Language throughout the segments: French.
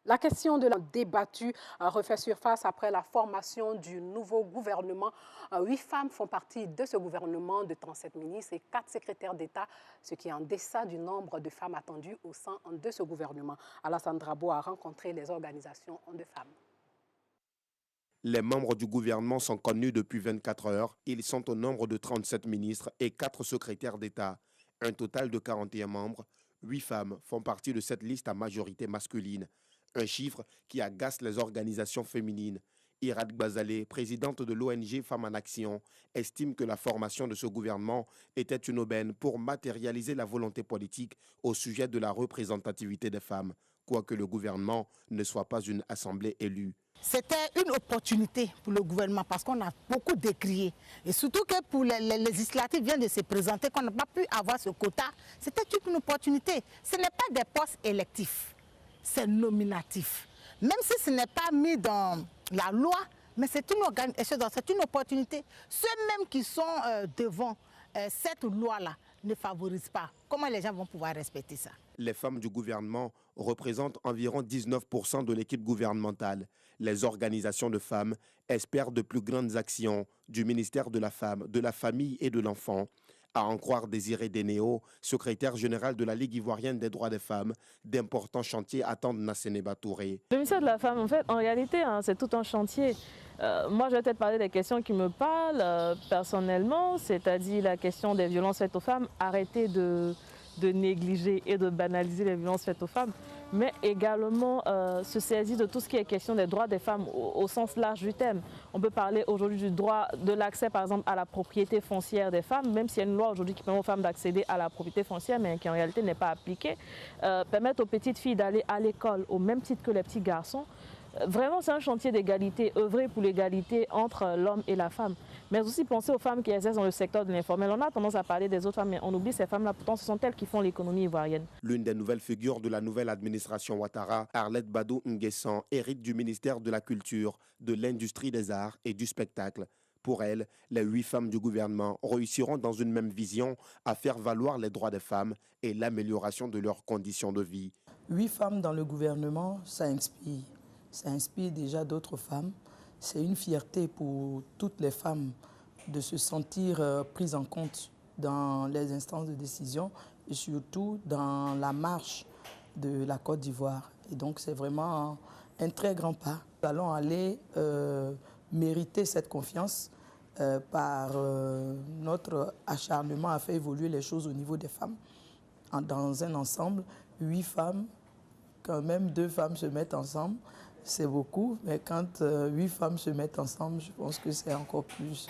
La question de la débattue refait surface après la formation du nouveau gouvernement. 8 femmes font partie de ce gouvernement de 37 ministres et 4 secrétaires d'État, ce qui est en deçà du nombre de femmes attendues au sein de ce gouvernement. Alassane Drabo a rencontré les organisations de femmes. Les membres du gouvernement sont connus depuis 24 heures. Ils sont au nombre de 37 ministres et 4 secrétaires d'État. Un total de 41 membres. 8 femmes font partie de cette liste à majorité masculine. Un chiffre qui agace les organisations féminines. Irad Ghazaleh, présidente de l'ONG Femmes en Action, estime que la formation de ce gouvernement était une aubaine pour matérialiser la volonté politique au sujet de la représentativité des femmes, quoique le gouvernement ne soit pas une assemblée élue. C'était une opportunité pour le gouvernement parce qu'on a beaucoup décrié. Et surtout que pour les législatives viennent de se présenter, qu'on n'a pas pu avoir ce quota. C'était une opportunité. Ce n'est pas des postes électifs, c'est nominatif. Même si ce n'est pas mis dans la loi, mais c'est une opportunité. Ceux-mêmes qui sont devant cette loi-là ne favorisent pas. Comment les gens vont pouvoir respecter ça? Les femmes du gouvernement représentent environ 19% de l'équipe gouvernementale. Les organisations de femmes espèrent de plus grandes actions du ministère de la Femme, de la Famille et de l'Enfant. À en croire Désiré Dénéo, secrétaire général de la Ligue ivoirienne des droits des femmes, d'importants chantiers attendent Nasseneba Touré. Le ministère de la Femme, en fait, en réalité, c'est tout un chantier. Moi, je vais peut-être parler des questions qui me parlent personnellement, c'est-à-dire la question des violences faites aux femmes. Arrêter de négliger et de banaliser les violences faites aux femmes, mais également se saisir de tout ce qui est question des droits des femmes au sens large du terme. On peut parler aujourd'hui du droit de l'accès, par exemple, à la propriété foncière des femmes, même s'il y a une loi aujourd'hui qui permet aux femmes d'accéder à la propriété foncière, mais qui en réalité n'est pas appliquée. Permettre aux petites filles d'aller à l'école au même titre que les petits garçons. Vraiment, c'est un chantier d'égalité, œuvrer pour l'égalité entre l'homme et la femme. Mais aussi penser aux femmes qui exercent dans le secteur de l'informel. On a tendance à parler des autres femmes, mais on oublie ces femmes-là. Pourtant, ce sont elles qui font l'économie ivoirienne. L'une des nouvelles figures de la nouvelle administration Ouattara, Arlette Badou Nguessan, hérite du ministère de la Culture, de l'Industrie des Arts et du Spectacle. Pour elle, les 8 femmes du gouvernement réussiront dans une même vision à faire valoir les droits des femmes et l'amélioration de leurs conditions de vie. 8 femmes dans le gouvernement, ça inspire. Ça inspire déjà d'autres femmes. C'est une fierté pour toutes les femmes de se sentir prises en compte dans les instances de décision et surtout dans la marche de la Côte d'Ivoire. Et donc c'est vraiment un très grand pas. Nous allons aller mériter cette confiance par notre acharnement à faire évoluer les choses au niveau des femmes. Dans un ensemble, 8 femmes, quand même 2 femmes se mettent ensemble, c'est beaucoup, mais quand 8 femmes se mettent ensemble, je pense que c'est encore plus.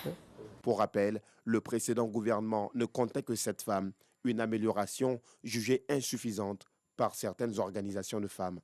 Pour rappel, le précédent gouvernement ne comptait que 7 femmes, une amélioration jugée insuffisante par certaines organisations de femmes.